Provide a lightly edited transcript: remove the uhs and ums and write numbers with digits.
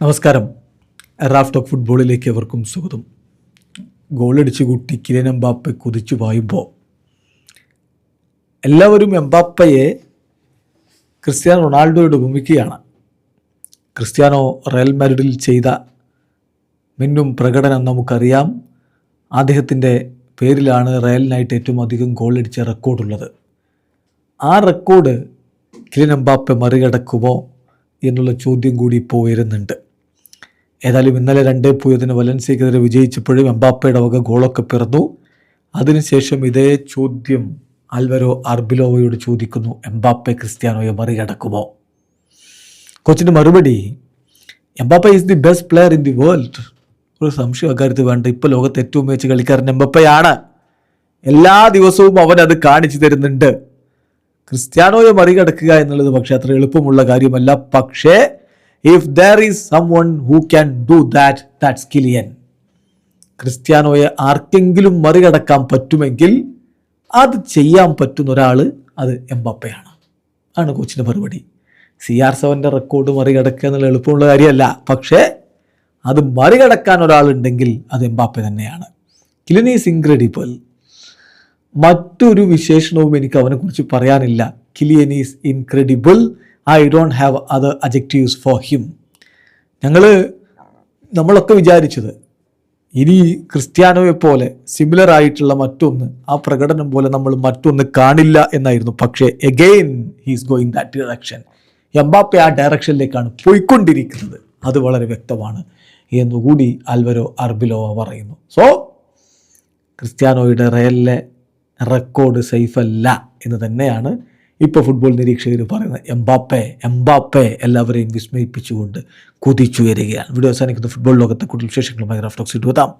നമസ്കാരം. Raf talk ഫുട്ബോളിലേക്ക് എവർക്കും സ്വാഗതം. ഗോളടിച്ച് കൂട്ടി കിലിയൻ എംബാപ്പെ കുതിച്ചു പായുമ്പോൾ എല്ലാവരും എംബാപ്പയെ ക്രിസ്ത്യാനോ റൊണാൾഡോയോട് ഉപമിക്കുകയാണ്. ക്രിസ്ത്യാനോ റയൽ മാഡ്രിഡിൽ ചെയ്ത മിന്നും പ്രകടനം നമുക്കറിയാം. അദ്ദേഹത്തിൻ്റെ പേരിലാണ് റയലിനായിട്ട് ഏറ്റവും അധികം ഗോളടിച്ച റെക്കോർഡുള്ളത്. ആ റെക്കോർഡ് കിലിയൻ എംബാപ്പെ മറികടക്കുമോ എന്നുള്ള ചോദ്യം കൂടി ഇപ്പോൾ ഉയരുന്നുണ്ട്. ഏതായാലും ഇന്നലെ 2-0 വലൻസിയക്കെതിരെ വിജയിച്ചപ്പോഴും എംബാപ്പയുടെ വക ഗോളൊക്കെ പിറന്നു. അതിനുശേഷം ഇതേ ചോദ്യം ആൽവരോ അർബിലോവയോട് ചോദിക്കുന്നു, എംബാപ്പെ ക്രിസ്ത്യാനോയെ മറികടക്കുമോ? കോച്ചിൻ്റെ മറുപടി, Mbappe is the best player in the world. ഒരു സംശയം അക്കാര്യത്തിൽ വേണ്ട. ഇപ്പോൾ ലോകത്തെ ഏറ്റവും മികച്ച കളിക്കാരൻ എംബാപ്പയാണ്. എല്ലാ ദിവസവും അവൻ അത് കാണിച്ചു തരുന്നുണ്ട്. ക്രിസ്ത്യാനോയെ മറികടക്കുക എന്നുള്ളത് പക്ഷേ അത്ര എളുപ്പമുള്ള കാര്യമല്ല. പക്ഷേ if there is someone who can do that, that's Kylian. ക്രിസ്ത്യാനോയെ ആർക്കെങ്കിലും മറികടക്കാൻ പറ്റുമെങ്കിൽ അത് ചെയ്യാൻ പറ്റുന്ന ഒരാൾ അത് എംബാപ്പയാണ് ആണ് കോച്ചിൻ്റെ മറുപടി. CR7 റെക്കോർഡ് മറികടക്കുക എന്നുള്ള എളുപ്പമുള്ള കാര്യമല്ല. പക്ഷേ അത് മറികടക്കാൻ ഒരാളുണ്ടെങ്കിൽ അത് എംബാപ്പെ തന്നെയാണ്. Kylian is incredible. മറ്റൊരു വിശേഷണവും എനിക്ക് അവനെക്കുറിച്ച് പറയാനില്ല. Kylian is incredible. I don't have other adjectives for him. നമ്മളൊക്കെ വിചാരിച്ചത് ഇനി ക്രിസ്ത്യാനോയെ പോലെ സിമിലർ ആയിട്ടുള്ള മറ്റൊന്ന്, ആ പ്രകടനം പോലെ നമ്മൾ മറ്റൊന്ന് കാണില്ല എന്നായിരുന്നു. പക്ഷേ again he's going that direction. Mbappe ആ ഡയറക്ഷനിലേക്കാണ് പോയിക്കൊണ്ടിരിക്കുന്നത്. അത് വളരെ വ്യക്തമാണ് എന്നുകൂടി ആൽവരോ അർബിലോവ പറയുന്നു. സോ ക്രിസ്ത്യാനോയുടെ റയലിലെ റെക്കോർഡ് സേഫ് അല്ല എന്ന് തന്നെയാണ് ഇപ്പോൾ ഫുട്ബോൾ നിരീക്ഷകർ പറയുന്നത്. എംബാപ്പെ എല്ലാവരെയും വിസ്മയിപ്പിച്ചുകൊണ്ട് കുതിച്ചുയരുകയാണ്. വീഡിയോ അവസാനിക്കുന്ന ഫുട്ബോൾ ലോകത്തെ കൂടുതൽ വിശേഷങ്ങളുമായി റാഫ് ടോക്സ് എത്താം.